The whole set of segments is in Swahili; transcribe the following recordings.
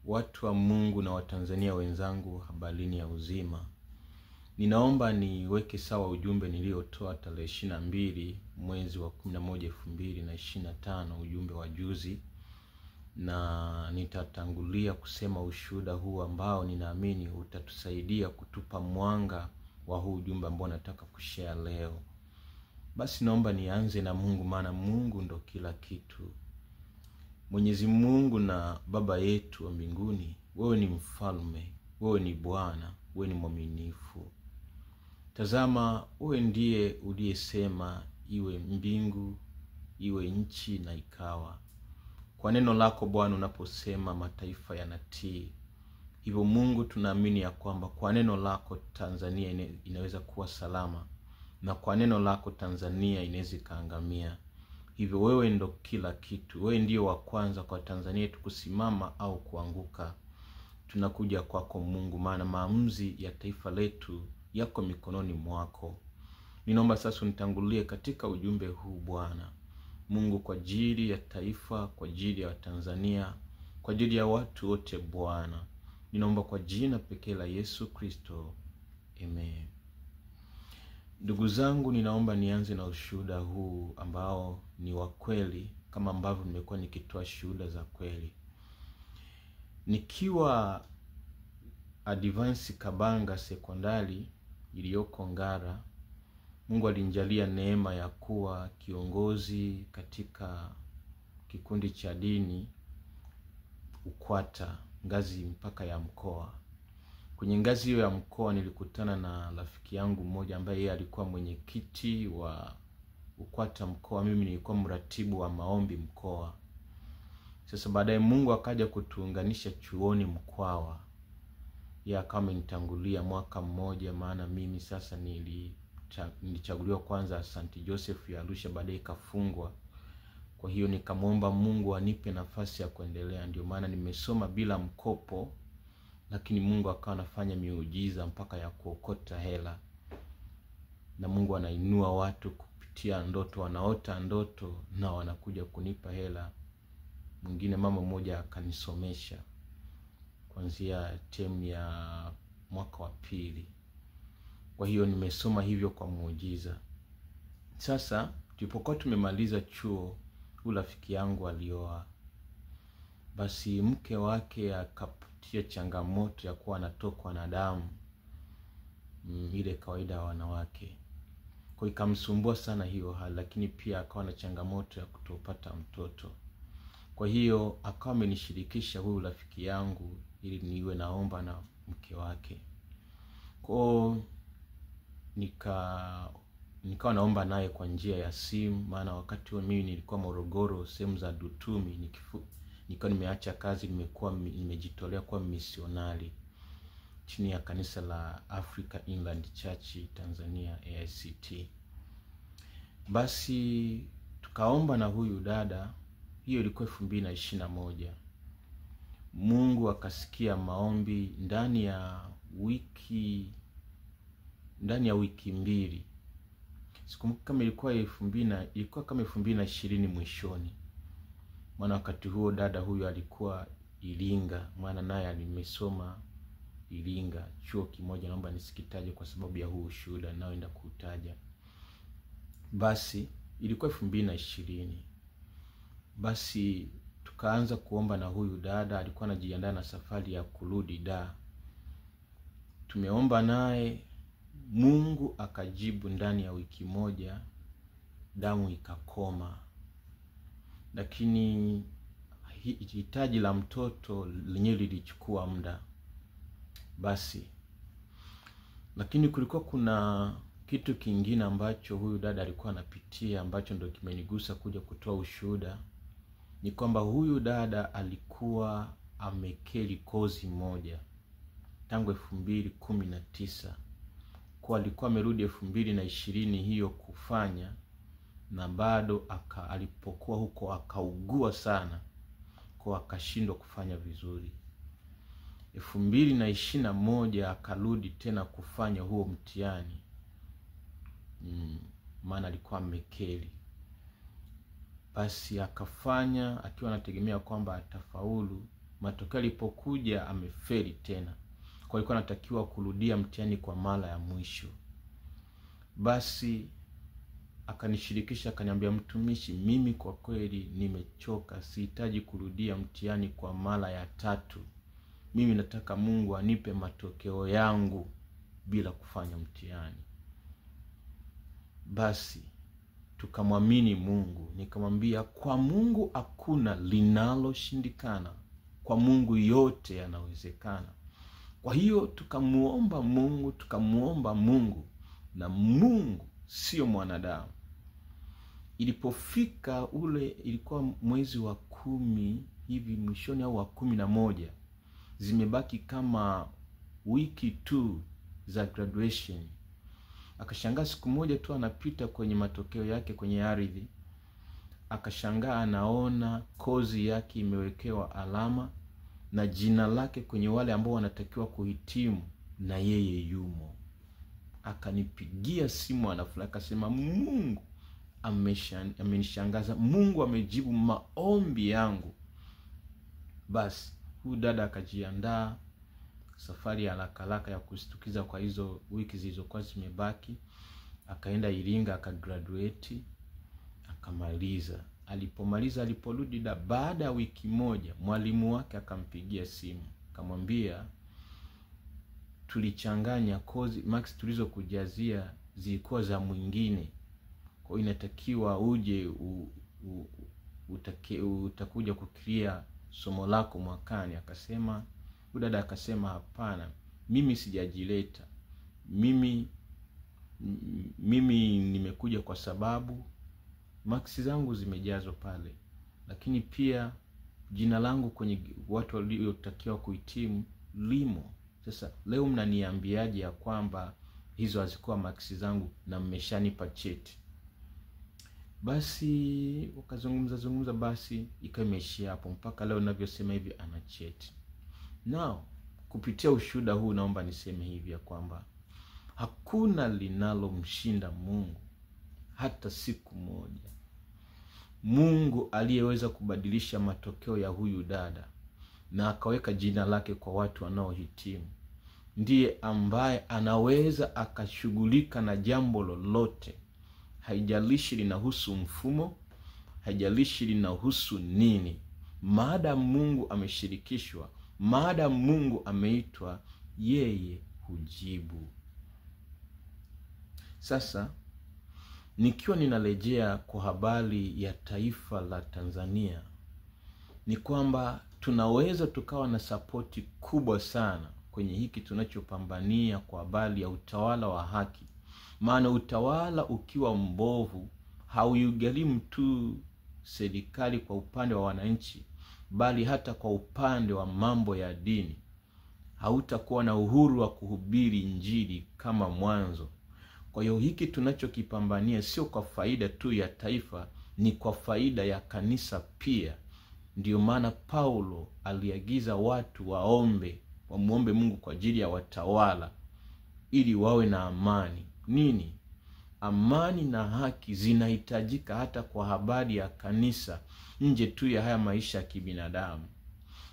Watu wa Mungu na Watanzania wenzangu, habarini ya uzima. Ninaomba niweke sawa ujumbe niliotoa tarehe 22 mwezi wa 11 2025, ujumbe wa juzi, na nitatangulia kusema ushuhuda huu ambao ninaamini utatusaidia kutupa mwanga wa huu ujumbe ambao nataka kushare leo. Basi naomba nianze na Mungu, maana Mungu ndo kila kitu. Mwenyezi Mungu na Baba yetu wa mbinguni, wewe ni mfalme, wewe ni Bwana, wewe ni mwaminifu. Tazama, wewe ndiye uliyesema iwe mbingu, iwe nchi, na ikawa. Kwa neno lako Bwana unaposema mataifa yanatii. Hivyo Mungu, tunaamini ya kwamba kwa neno lako Tanzania inaweza kuwa salama, na kwa neno lako Tanzania inaweza kaangamia. Hivyo wewe ndo kila kitu. Wewe ndio wa kwanza kwa Tanzania yetu kusimama au kuanguka. Tunakuja kwako Mungu, maana maamuzi ya taifa letu yako mikononi mwako. Ninaomba sasa unitangulie katika ujumbe huu Bwana Mungu, kwa ajili ya taifa, kwa ajili ya Tanzania, kwa ajili ya watu wote Bwana. Ninaomba kwa jina pekee la Yesu Kristo. Amen. Ndugu zangu, ninaomba nianze na ushuhuda huu ambao ni wa kweli, kama ambavyo nimekuwa nikitoa shuhuda za kweli. Nikiwa Advance Kabanga sekondari iliyoko Ngara, Mungu alinijalia neema ya kuwa kiongozi katika kikundi cha dini UKWATA, ngazi mpaka ya mkoa. Kwenye ngazi hiyo ya mkoa nilikutana na rafiki yangu mmoja ambaye yeye alikuwa mwenyekiti wa UKWATA mkoa, mimi nilikuwa mratibu wa maombi mkoa. Sasa baadaye Mungu akaja kutuunganisha chuoni Mkwawa. Yeye akawa amenitangulia mwaka mmoja, maana mimi sasa nilichaguliwa kwanza St. Joseph ya Arusha, baadaye ikafungwa. Kwa hiyo nikamwomba Mungu anipe nafasi ya kuendelea. Ndio maana nimesoma bila mkopo, lakini Mungu akawa anafanya miujiza mpaka ya kuokota hela. Na Mungu anainua watu kupitia ndoto, wanaota ndoto na wanakuja kunipa hela. Mwingine mama mmoja akanisomesha kuanzia term ya mwaka wa pili. Kwa hiyo nimesoma hivyo kwa muujiza. Sasa tulipokuwa tumemaliza chuo, rafiki yangu alioa. Basi mke wake akapitia changamoto ya kuwa anatokwa na damu, ile kawaida ya wanawake. Kwa ikamsumbua sana hiyo hali, lakini pia akawa na changamoto ya kutopata mtoto. Kwa hiyo akawa amenishirikisha huyu rafiki yangu ili niwe naomba na mke wake. Kwa nikawa naomba naye kwa njia ya simu, maana wakati huo mimi nilikuwa Morogoro, sehemu za Dutumi, nilikuwa nimeacha kazi, nimejitolea kuwa misionari chini ya kanisa la Africa Inland Church Tanzania AICT. Basi tukaomba na huyu dada. Hiyo ilikuwa 2021. Mungu akasikia maombi ndani ya wiki mbili. Sikumbuka kama ilikuwa 2020 mwishoni. Maana wakati huo dada huyu alikuwa Iringa, maana naye alimesoma Iringa chuo kimoja, naomba nisikitaje kwa sababu ya huu ushuhuda naoenda kutaja. Basi ilikuwa 2020. Basi tukaanza kuomba na huyu dada, alikuwa anajiandaa na safari ya kurudi Dar. Tumeomba naye, Mungu akajibu ndani ya wiki moja, damu ikakoma. Lakini hitaji la mtoto lenyewe lilichukua muda. Basi lakini kulikuwa kuna kitu kingine ambacho huyu dada alikuwa anapitia, ambacho ndio kimenigusa kuja kutoa ushuhuda. Ni kwamba huyu dada alikuwa amekeli kozi moja tangu 2019. Kwa alikuwa amerudi 2020 hiyo kufanya, na bado alipokuwa huko akaugua sana, kwa akashindwa kufanya vizuri. 2021 akarudi tena kufanya huo mtihani, maana alikuwa amekeli. Basi akafanya akiwa anategemea kwamba atafaulu, Matokeo yalipokuja amefeli tena. Kwa hiyo anatakiwa kurudia mtihani kwa mara ya mwisho. Basi akanishirikisha, akaniambia, mtumishi, mimi kwa kweli nimechoka, sihitaji kurudia mtihani kwa mara ya 3. Mimi nataka Mungu anipe matokeo yangu bila kufanya mtihani. Basi tukamwamini Mungu. Nikamwambia, kwa Mungu hakuna linaloshindikana. Kwa Mungu yote yanawezekana. Kwa hiyo tukamuomba Mungu, na Mungu sio mwanadamu. Ilipofika ilikuwa mwezi wa 10 hivi mwishoni au wa 11, zimebaki kama wiki tu za graduation. Akashangaa siku moja tu anapita kwenye matokeo yake kwenye ardhi, akashangaa anaona kozi yake imewekewa alama na jina lake kwenye wale ambao wanatakiwa kuhitimu, na yeye yumo. Akanipigia simu, anafurahi, akasema, Mungu amenishangaza, Mungu amejibu maombi yangu. Basi huyu dada akajiandaa safari ya haraka ya kustukiza kwa hizo wiki zilizokuwa zimebaki. Akaenda Iringa, akagraduate, akamaliza. Alipomaliza, aliporudi baada ya wiki moja, mwalimu wake akampigia simu, akamwambia, tulichanganya kozi, max tulizokujazia zilikuwa za mwingine, kwa hiyo inatakiwa uje utakuja kuclear somo lako mwakani. Akasema, dada akasema, hapana, mimi sijajileta, mimi nimekuja kwa sababu maksi zangu zimejazwa pale, lakini pia jina langu kwenye watu waliotakiwa kuhitimu limo. Sasa leo mnaniambiaje ya kwamba hizo hazikuwa maksi zangu na mmeshanipa cheti? Basi wakazungumza, basi ikawa imeishia hapo. Mpaka leo ninavyosema hivi ana cheti. Now, kupitia ushuhuda huu naomba niseme hivi ya kwamba hakuna linalomshinda Mungu hata siku moja. Mungu aliyeweza kubadilisha matokeo ya huyu dada na akaweka jina lake kwa watu wanaohitimu, ndiye ambaye anaweza akashughulika na jambo lolote. Haijalishi linahusu mfumo, haijalishi linahusu nini. Maadamu Mungu ameshirikishwa, maadamu Mungu ameitwa, yeye hujibu. Sasa nikiwa ninarejea kwa habari ya taifa la Tanzania, ni kwamba tunaweza tukawa na sapoti kubwa sana kwenye hiki tunachopambania kwa habari ya utawala wa haki. Maana utawala ukiwa mbovu, haugharimu tu serikali kwa upande wa wananchi, bali hata kwa upande wa mambo ya dini. Hautakuwa na uhuru wa kuhubiri Injili kama mwanzo. Kwa hiyo hiki tunachokipambania sio kwa faida tu ya taifa, ni kwa faida ya kanisa pia. Ndiyo maana Paulo aliagiza watu wamuombe Mungu kwa ajili ya watawala ili wawe na amani. Nini? Amani na haki zinahitajika hata kwa habari ya kanisa, nje tu ya haya maisha ya kibinadamu.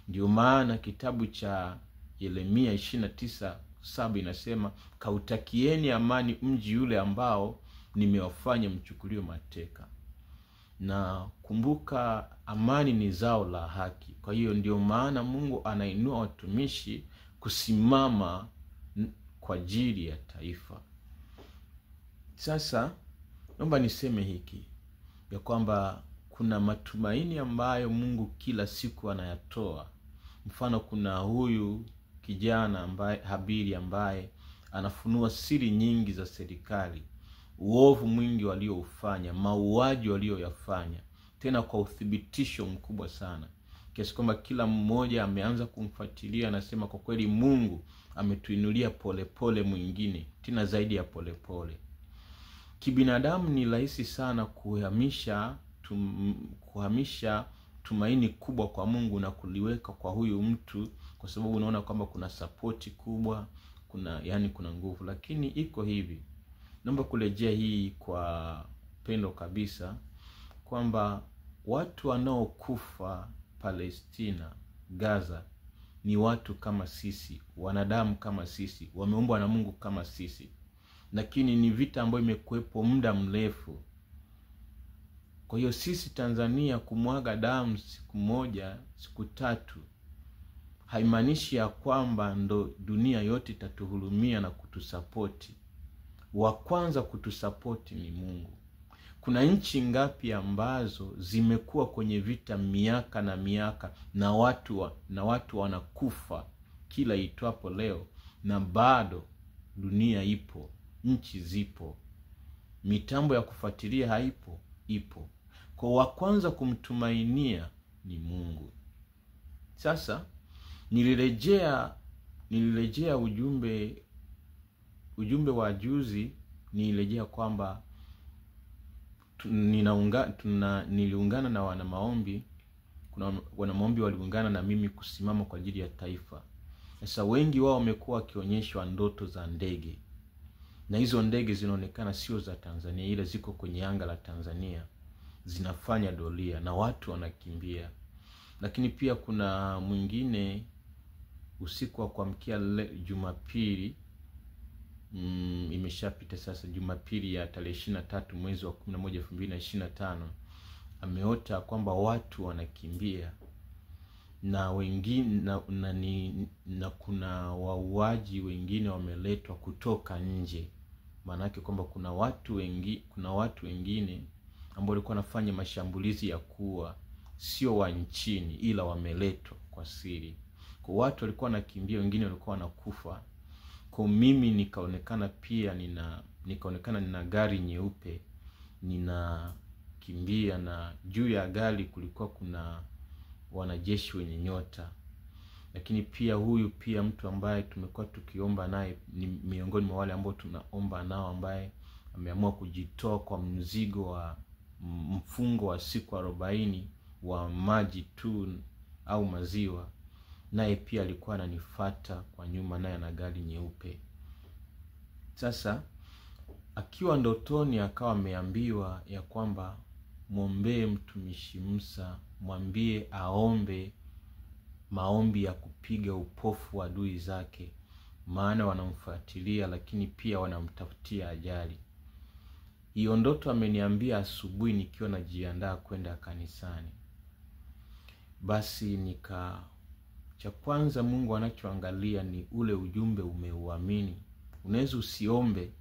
Ndiyo maana kitabu cha Yeremia 29:7 inasema, kautakieni amani mji yule ambao nimewafanya mchukuliwe mateka. Na kumbuka, amani ni zao la haki. Kwa hiyo ndio maana Mungu anainua watumishi kusimama kwa ajili ya taifa. Sasa naomba niseme hiki ya kwamba kuna matumaini ambayo Mungu kila siku anayatoa. Mfano, kuna huyu kijana ambaye Habili, ambaye anafunua siri nyingi za serikali, uovu mwingi walioufanya, mauaji walioyafanya, tena kwa uthibitisho mkubwa sana, kiasi kwamba kila mmoja ameanza kumfuatilia. Anasema kwa kweli Mungu ametuinulia polepole mwingine, tena zaidi ya polepole. Kibinadamu ni rahisi sana kuhamisha tumaini kubwa kwa Mungu na kuliweka kwa huyu mtu, kwa sababu unaona kwamba kuna sapoti kubwa, kuna nguvu. Lakini iko hivi, naomba kurejea hii kwa pendo kabisa, kwamba watu wanaokufa Palestina, Gaza ni watu kama sisi, wanadamu kama sisi, wameumbwa na Mungu kama sisi. Lakini ni vita ambayo imekuwepo muda mrefu. Kwa hiyo sisi Tanzania kumwaga damu siku moja, siku tatu, haimaanishi ya kwamba ndo dunia yote itatuhurumia na kutusapoti. Wa kwanza kutusapoti ni Mungu. Kuna nchi ngapi ambazo zimekuwa kwenye vita miaka na miaka, na watu wanakufa kila itwapo leo, na bado dunia ipo, nchi zipo, mitambo ya kufuatilia haipo, ipo. Kwa wa kwanza kumtumainia ni Mungu. Sasa nilirejea ujumbe wa juzi. Nilirejea kwamba niliungana na wana maombi. Kuna wana maombi waliungana na mimi kusimama kwa ajili ya taifa. Sasa wengi wao wamekuwa wakionyeshwa ndoto za ndege, na hizo ndege zinaonekana sio za Tanzania, ila ziko kwenye anga la Tanzania, zinafanya doria na watu wanakimbia. Lakini pia kuna mwingine usiku wa kuamkia Jumapili, imeshapita sasa, Jumapili ya tarehe 23 mwezi wa 11 2025, ameota kwamba watu wanakimbia na wengine na kuna wauaji wengine wameletwa kutoka nje. Maana yake kwamba kuna watu wengine ambao walikuwa wanafanya mashambulizi ya kuua, sio wa nchini, ila wameletwa kwa siri. Kwa watu walikuwa wanakimbia, wengine walikuwa wanakufa. Kwa mimi nikaonekana nina gari nyeupe, ninakimbia, na juu ya gari kulikuwa kuna wanajeshi wenye nyota. Lakini pia huyu mtu ambaye tumekuwa tukiomba naye, ni miongoni mwa wale ambao tunaomba nao, ambaye ameamua kujitoa kwa mzigo wa mfungo wa siku 40 wa maji tu au maziwa. Naye pia alikuwa ananifuata kwa nyuma, naye ana gari nyeupe. Sasa akiwa ndotoni akawa ameambiwa ya kwamba muombee mtumishi Musa, mwambie aombe maombi ya kupiga upofu wa adui zake, maana wanamfuatilia, lakini pia wanamtafutia ajali. Hiyo ndoto ameniambia asubuhi nikiwa najiandaa kwenda kanisani. Basi cha kwanza Mungu anachoangalia ni ule ujumbe umeuamini. Unaweza usiombe,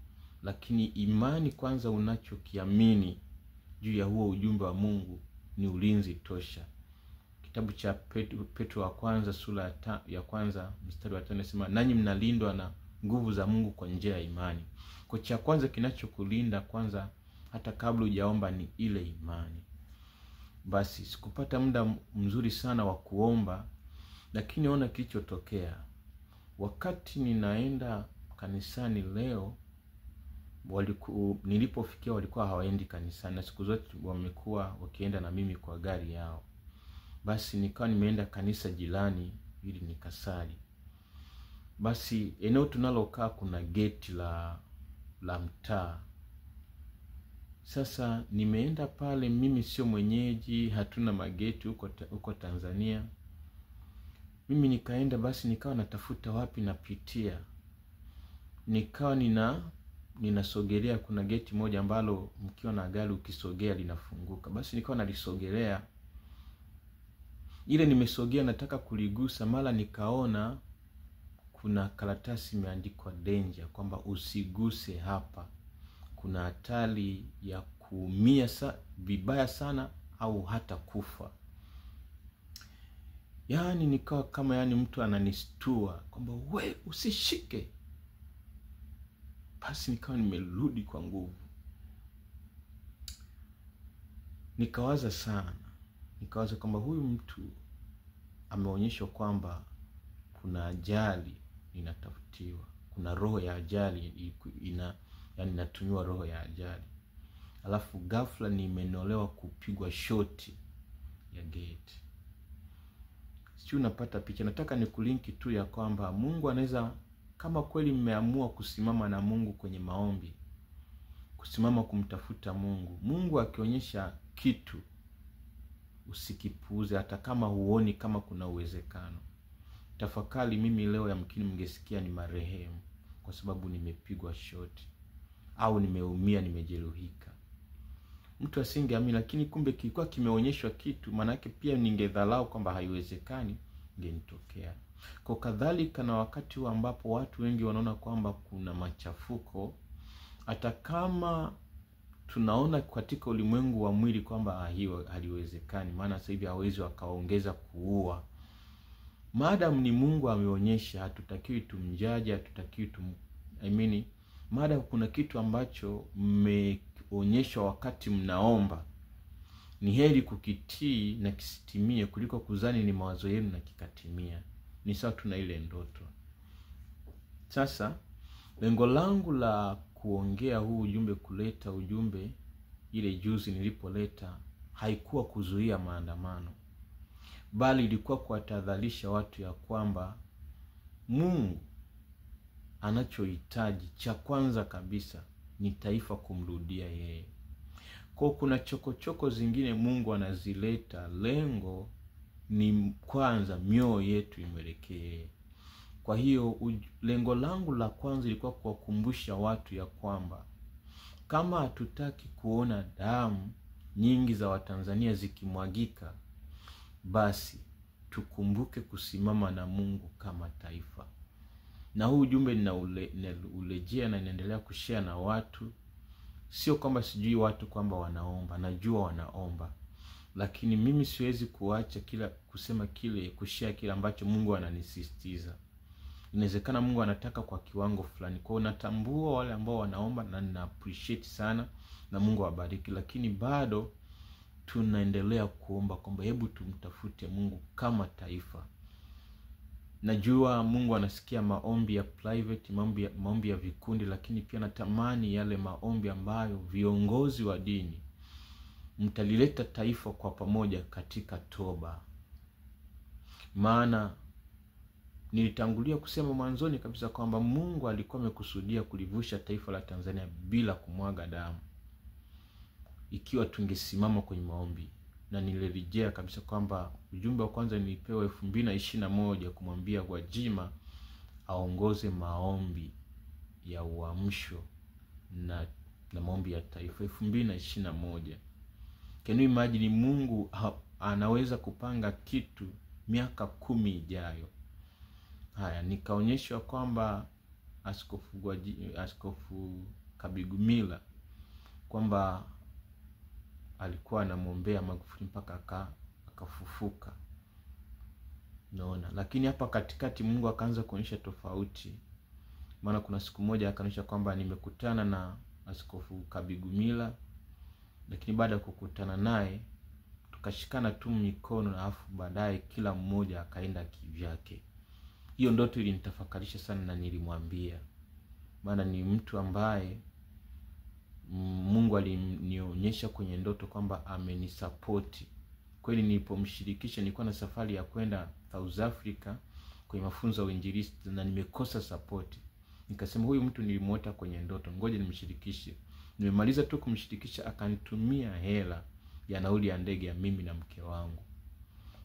lakini imani kwanza unachokiamini juu ya huo ujumbe wa Mungu ni ulinzi tosha. Kitabu cha Petro wa kwanza sura ya kwanza mstari wa 5 inasema, nanyi mnalindwa na nguvu za Mungu kwa njia ya imani. Kwa cha kwanza kinachokulinda kwanza hata kabla hujaomba ni ile imani. Basi sikupata muda mzuri sana wa kuomba, lakini ona kilichotokea. Wakati ninaenda kanisani leo, nilipofikia walikuwa hawaendi kanisani, na siku zote wamekuwa wakienda na mimi kwa gari yao. Basi nikawa nimeenda kanisa jirani ili nikasali. Basi eneo tunalokaa kuna geti la mtaa. Sasa nimeenda pale, mimi sio mwenyeji, hatuna mageti huko Tanzania. Mimi nikaenda, basi nikawa natafuta wapi napitia. Nikawa ninasogelea, kuna geti moja ambalo mkiwa na gari ukisogea linafunguka. Basi nikawa nalisogelea. Ile nimesogea nataka kuligusa, mara nikaona kuna karatasi imeandikwa danger, kwamba usiguse hapa, kuna hatari ya kuumia vibaya sana au hata kufa. Yani nikawa kama mtu ananistua kwamba we usishike. Basi nikawa nimerudi kwa nguvu. Nikawaza sana. Nikawaza kwamba huyu mtu ameonyeshwa kwamba kuna ajali inatafutiwa. Kuna roho ya ajali inatumiwa roho ya ajali. Alafu ghafla nimenolewa kupigwa shoti ya gate. Sio, unapata picha. Nataka nikulinki tu ya kwamba Mungu anaweza, kama kweli mmeamua kusimama na Mungu kwenye maombi, kusimama kumtafuta Mungu. Mungu akionyesha kitu usikipuuze hata kama huoni kama kuna uwezekano. Tafakari, mimi leo yamkini mngesikia ni marehemu kwa sababu nimepigwa shoti au nimeumia, nimejeruhika. Mtu asingeamini, lakini kumbe kilikuwa kimeonyeshwa kitu, maana yake pia ningedhalau kwamba haiwezekani, ingenitokea. Kwa kadhalika na wakati huu ambapo watu wengi wanaona kwamba kuna machafuko, hata kama tunaona katika ulimwengu wa mwili kwamba hiyo haliwezekani, maana sasa hivi hawezi wakaongeza kuua. Maadamu ni Mungu ameonyesha, hatutakiwi tumjaji, hatutakiwi maadamu kuna kitu ambacho mmeonyeshwa wakati mnaomba, ni heri kukitii na kisitimie kuliko kuzani ni mawazo yenu na kikatimia. Ni sawa tuna ile ndoto. Sasa lengo langu la kuongea huu ujumbe, kuleta ujumbe ile juzi nilipoleta, haikuwa kuzuia maandamano, bali ilikuwa kuwatahadharisha watu ya kwamba Mungu anachohitaji cha kwanza kabisa ni taifa kumrudia yeye. Kwa kuna chokochoko zingine Mungu anazileta, lengo ni kwanza mioyo yetu imwelekee. Kwa hiyo lengo langu la kwanza ilikuwa kuwakumbusha watu ya kwamba kama hatutaki kuona damu nyingi za Watanzania zikimwagika, basi tukumbuke kusimama na Mungu kama taifa. Na huu ujumbe ninaulejea na ninaendelea kushare na watu. Sio kwamba sijui watu kwamba wanaomba, najua wanaomba, lakini mimi siwezi kuacha kushare kile ambacho Mungu ananisisitiza. Inawezekana Mungu anataka kwa kiwango fulani. Kwa hiyo natambua wale ambao wanaomba na nina appreciate sana, na Mungu awabariki, lakini bado tunaendelea kuomba kwamba hebu tumtafute Mungu kama taifa. Najua Mungu anasikia maombi ya private, maombi ya vikundi, lakini pia natamani yale maombi ambayo viongozi wa dini mtalileta taifa kwa pamoja katika toba. Maana nilitangulia kusema mwanzoni kabisa kwamba Mungu alikuwa amekusudia kulivusha taifa la Tanzania bila kumwaga damu, ikiwa tungesimama kwenye maombi. Na nilirejea kabisa kwamba ujumbe wa kwanza nilipewa 2021 kumwambia Gwajima aongoze maombi ya uamsho na maombi ya taifa 2021. Can you imagine Mungu anaweza kupanga kitu miaka 10 ijayo? Haya, nikaonyeshwa kwamba Askofu Kabigumila kwamba alikuwa anamwombea Magufuli mpaka akafufuka. Naona, lakini hapa katikati Mungu akaanza kuonyesha tofauti. Maana kuna siku moja akaonyesha kwamba nimekutana na Askofu Kabigumila, lakini baada ya kukutana naye tukashikana tu mikono, na afu baadaye kila mmoja akaenda kivyake. Hiyo ndoto ilinitafakarisha sana, na nilimwambia, maana ni mtu ambaye Mungu alinionyesha kwenye ndoto kwamba amenisupport. Kweli nilipomshirikisha, nilikuwa na safari ya kwenda South Africa kwenye mafunzo ya uinjilisti na nimekosa support. Nikasema huyu mtu nilimuota kwenye ndoto, ngoja nimshirikishe. Nimemaliza tu kumshirikisha, akanitumia hela ya nauli ya ndege ya mimi na mke wangu.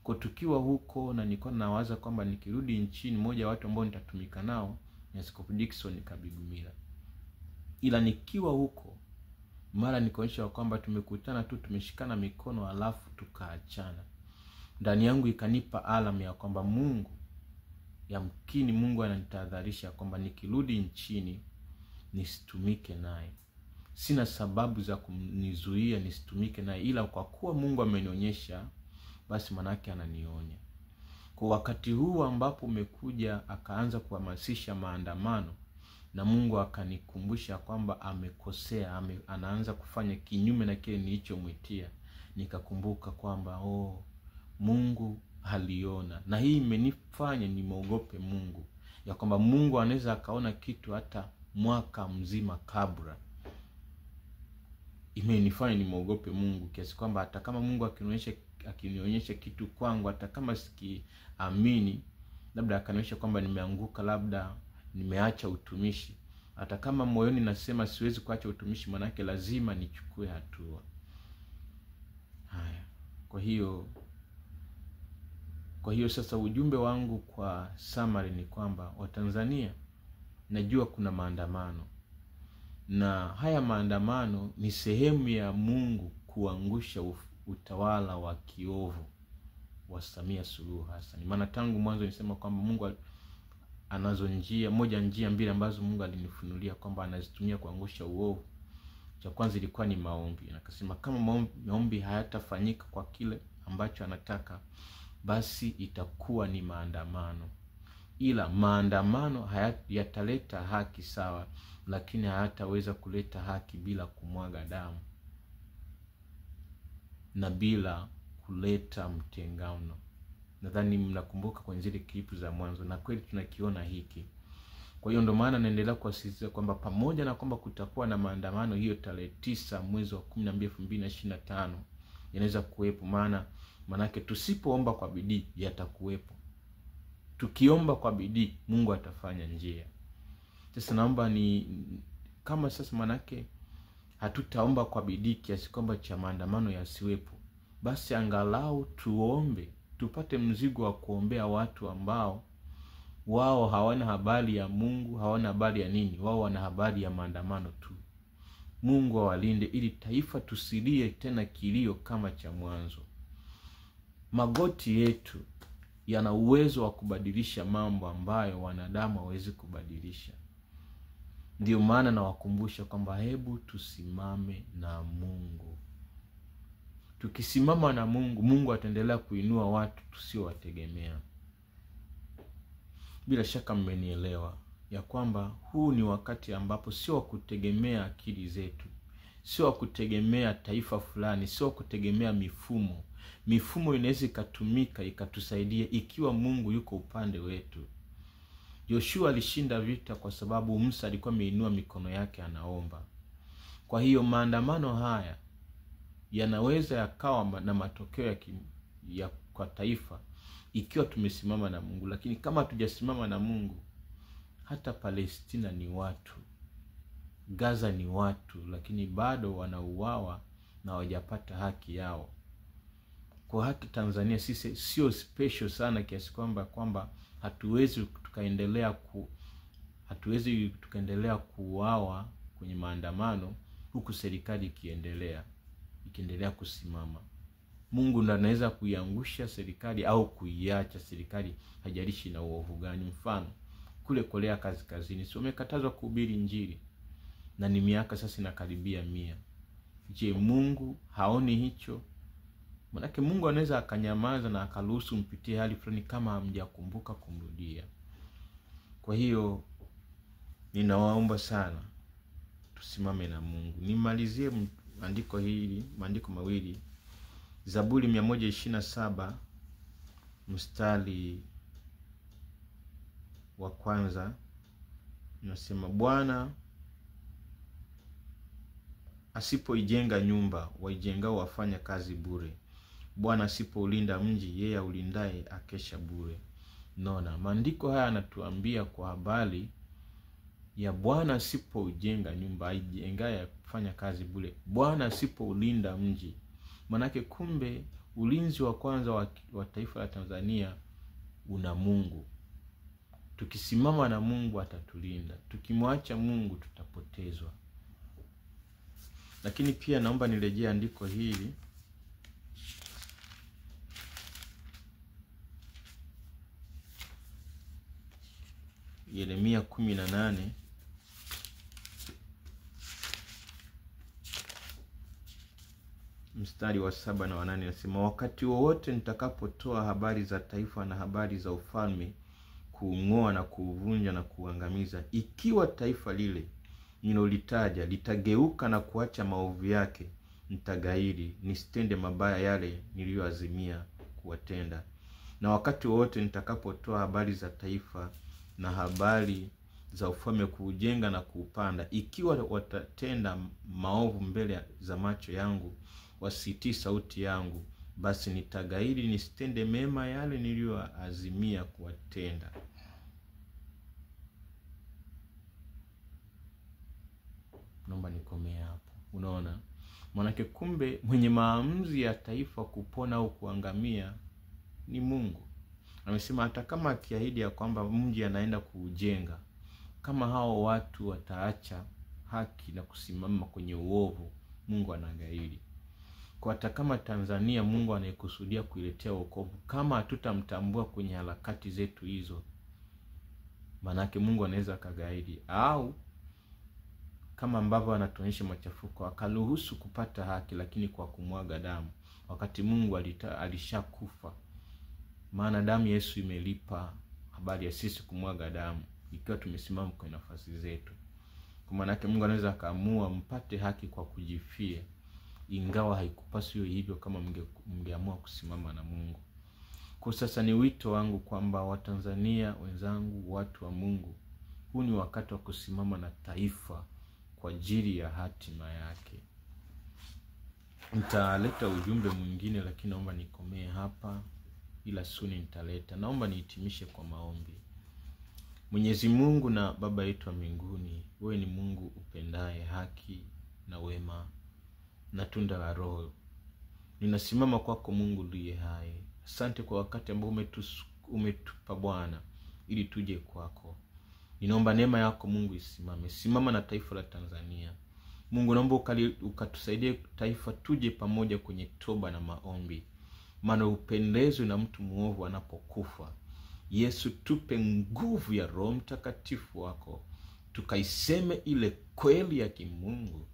Kwa tukiwa huko, na nilikuwa nawaza kwamba nikirudi nchini, mmoja wa watu ambao nitatumika nao ni Askofu Dickson Kabigumila. Ila nikiwa huko, mara nikaonyesha kwamba tumekutana tu, tumeshikana mikono, alafu tukaachana. Ndani yangu ikanipa alamu ya kwamba yamkini Mungu ananitahadharisha kwamba nikirudi nchini nisitumike naye. Sina sababu za kunizuia nisitumike naye, ila kwa kuwa Mungu amenionyesha, basi manake ananionya. Kwa wakati huu ambapo umekuja akaanza kuhamasisha maandamano, na Mungu akanikumbusha kwamba amekosea, anaanza kufanya kinyume na kile nilichomwitia, nikakumbuka kwamba Mungu aliona. Na hii imenifanya nimuogope Mungu, ya kwamba Mungu anaweza akaona kitu hata mwaka mzima kabla. Imenifanya nimuogope Mungu kiasi kwamba hata kama Mungu akinionyesha kitu kwangu, hata kama sikiamini, labda akanionyesha kwamba nimeanguka, labda nimeacha utumishi, hata kama moyoni nasema siwezi kuacha utumishi, manake lazima nichukue hatua. Haya, Kwa hiyo sasa ujumbe wangu kwa summary ni kwamba Watanzania, najua kuna maandamano, na haya maandamano ni sehemu ya Mungu kuangusha utawala wa kiovu wa Samia Suluhu Hassan. Maana tangu mwanzo nisema kwamba Mungu anazo njia mbili ambazo Mungu alinifunulia kwamba anazitumia kuangusha uovu. Cha kwanza ilikuwa ni maombi. Akasema kama maombi hayatafanyika kwa kile ambacho anataka, basi itakuwa ni maandamano. Ila maandamano yataleta haki sawa, lakini hayataweza kuleta haki bila kumwaga damu na bila kuleta mtengano. Nadhani mnakumbuka kwenye zile klipu za mwanzo, na kweli tunakiona hiki. Kwa hiyo ndio maana naendelea kuasisitiza kwamba pamoja na kwamba kutakuwa na maandamano hiyo tarehe 9 mwezi wa 12 2025, yanaweza kuwepo. Maanake tusipoomba kwa bidii yatakuwepo. Tukiomba kwa bidii Mungu atafanya njia. Sasa naomba kama sasa maanake hatutaomba kwa bidii kiasi kwamba cha maandamano yasiwepo, basi angalau tuombe, tupate mzigo wa kuombea watu ambao wao hawana habari ya Mungu, hawana habari ya nini, wao wana habari ya maandamano tu. Mungu awalinde ili taifa tusilie tena kilio kama cha mwanzo. Magoti yetu yana uwezo wa kubadilisha mambo ambayo wanadamu hawezi kubadilisha. Ndio maana nawakumbusha kwamba hebu tusimame na Mungu. Tukisimama na Mungu, Mungu ataendelea kuinua watu tusiowategemea. Bila shaka mmenielewa ya kwamba huu ni wakati ambapo sio wa kutegemea akili zetu, sio wa kutegemea taifa fulani, sio wa kutegemea mifumo. Mifumo inaweza ikatumika ikatusaidia ikiwa Mungu yuko upande wetu. Yoshua alishinda vita kwa sababu Musa alikuwa ameinua mikono yake anaomba. Kwa hiyo maandamano haya yanaweza yakawa na matokeo kwa taifa ikiwa tumesimama na Mungu. Lakini kama hatujasimama na Mungu, hata Palestina ni watu, Gaza ni watu, lakini bado wanauawa na hawajapata haki yao. Kwa haki Tanzania sisi sio special sana kiasi kwamba hatuwezi tukaendelea kuuawa kwenye maandamano huku serikali ikiendelea kusimama. Mungu ndiye anaweza kuiangusha serikali au kuiacha serikali, hajalishi na uovu gani. Mfano kule Korea Kaskazini sio wamekatazwa kuhubiri Injili, na ni miaka sasa inakaribia 100. Je, Mungu haoni hicho? Maana Mungu anaweza akanyamaza na akaruhusu mpitie hali fulani kama hamjakumbuka kumrudia. Kwa hiyo ninawaomba sana tusimame na Mungu. Nimalizie maandiko mawili. Zaburi 127 mstari wa kwanza nasema, Bwana asipoijenga nyumba, waijengao wafanya kazi bure. Bwana asipoulinda mji, yeye aulindaye akesha bure. Naona maandiko haya yanatuambia kwa habari ya Bwana asipoujenga nyumba, aijengaye kufanya kazi bure. Bwana asipoulinda mji, manake kumbe ulinzi wa kwanza wa taifa la Tanzania una Mungu. Tukisimama na Mungu atatulinda. Tukimwacha Mungu tutapotezwa. Lakini pia naomba nirejee andiko hili. Yeremia 18 mstari wa 7 na 8 nasema, wakati wowote nitakapotoa habari za taifa na habari za ufalme, kuung'oa na kuuvunja na kuangamiza, ikiwa taifa lile nilolitaja litageuka na kuacha maovu yake, nitagairi nisitende mabaya yale niliyoazimia kuwatenda. Na wakati wote nitakapotoa habari za taifa na habari za ufalme, kuujenga na kuupanda, ikiwa watatenda maovu mbele za macho yangu, wasitii sauti yangu, basi nitagairi nisitende mema yale niliyoazimia kuwatenda. Naomba nikomee hapo. Unaona? Manake kumbe mwenye maamuzi ya taifa kupona au kuangamia ni Mungu. Amesema hata kama akiahidi ya kwamba mji anaenda kuujenga, kama hao watu wataacha haki na kusimama kwenye uovu, Mungu anagairi. Kwa hata kama Tanzania Mungu anayekusudia kuiletea wokovu, kama hatutamtambua kwenye harakati zetu hizo, manake Mungu anaweza akagairi. Au kama ambavyo anatuonyesha machafuko, akaruhusu kupata haki lakini kwa kumwaga damu, wakati Mungu alishakufa. Maana damu Yesu imelipa habari ya sisi kumwaga damu ikiwa tumesimama kwenye nafasi zetu. Kwa maana yake Mungu anaweza akaamua mpate haki kwa kujifia, ingawa haikupaswi hivyo kama mngeamua kusimama na Mungu. Kwa sasa ni wito wangu kwamba Watanzania wenzangu, watu wa Mungu, huu ni wakati wa kusimama na taifa kwa ajili ya hatima yake. Nitaleta ujumbe mwingine lakini naomba nikomee hapa, ila suni nitaleta. Naomba nihitimishe kwa maombi. Mwenyezi Mungu na Baba yetu wa mbinguni, wewe ni Mungu upendaye haki na wema na tunda la Roho. Ninasimama kwako Mungu uliye hai. Asante kwa wakati ambao umetupa Bwana ili tuje kwako. Ninaomba neema yako Mungu simama na taifa la Tanzania. Mungu naomba ukatusaidie taifa tuje pamoja kwenye toba na maombi. Maana upendezwe na mtu muovu anapokufa. Yesu, tupe nguvu ya Roho Mtakatifu wako, tukaiseme ile kweli ya kimungu,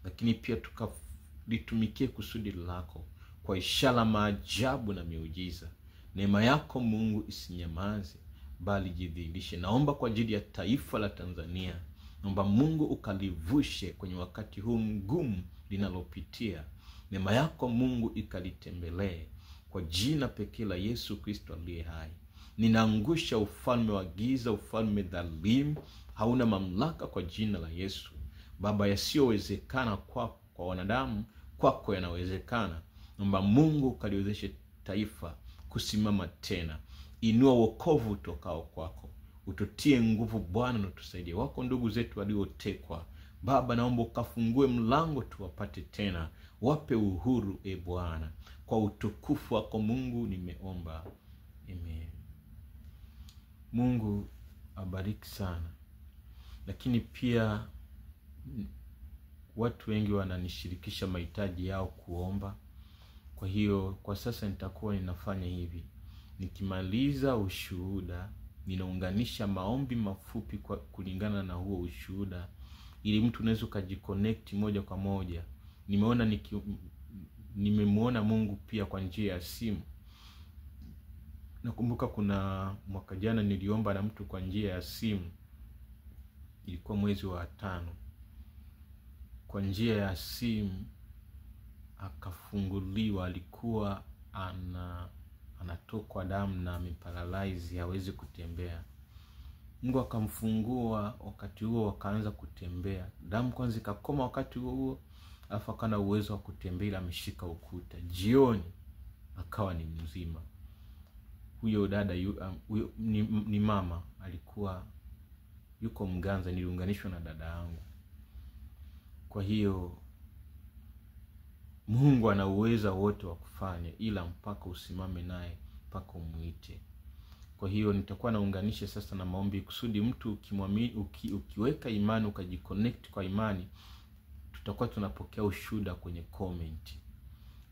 lakini pia tukalitumikie kusudi lako kwa ishara, maajabu na miujiza. Neema yako Mungu isinyamaze, bali jidhihirishe. Naomba kwa ajili ya taifa la Tanzania. Naomba Mungu ukalivushe kwenye wakati huu mgumu linalopitia. Neema yako Mungu ikalitembelee kwa jina pekee la Yesu Kristo aliye hai. Ninaangusha ufalme wa giza, ufalme dhalimu, hauna mamlaka kwa jina la Yesu. Baba, yasiyowezekana kwa wanadamu, kwako yanawezekana. Naomba Mungu ukaliwezeshe taifa kusimama tena. Inua wokovu utokao kwako. Ututie nguvu Bwana na utusaidie. Wako ndugu zetu waliotekwa, Baba, naomba ukafungue mlango tuwapate tena. Wape uhuru Bwana. Kwa utukufu wako Mungu nimeomba. Amen. Mungu abariki sana. Lakini pia watu wengi wananishirikisha mahitaji yao kuomba. Kwa hiyo kwa sasa nitakuwa ninafanya hivi. Nikimaliza ushuhuda, ninaunganisha maombi mafupi kwa kulingana na huo ushuhuda, ili mtu unaweza kujiconnect moja kwa moja. Nimemuona Mungu pia kwa njia ya simu. Nakumbuka kuna mwaka jana niliomba na mtu kwa njia ya simu. Ilikuwa mwezi wa 5. Kwa njia ya simu akafunguliwa. Alikuwa anatokwa damu na ameparalyze, hawezi kutembea. Mungu akamfungua, wakati huo akaanza kutembea. Damu kwanza ikakoma wakati huo, alafu akana uwezo wa kutembea, ameshika ukuta. Jioni akawa ni mzima. Huyo dada ni mama, alikuwa yuko Mganza, niliunganishwa na dada yangu. Kwa hiyo Mungu ana uwezo wote wa kufanya, ila mpaka usimame naye, mpaka umuite. Kwa hiyo nitakuwa naunganisha sasa na maombi kusudi mtu ukimwamini, ukiweka imani, ukajiconnect kwa imani, tutakuwa tunapokea ushuhuda kwenye comment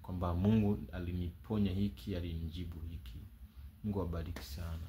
kwamba Mungu aliniponya hiki, alinijibu hiki. Mungu abariki sana.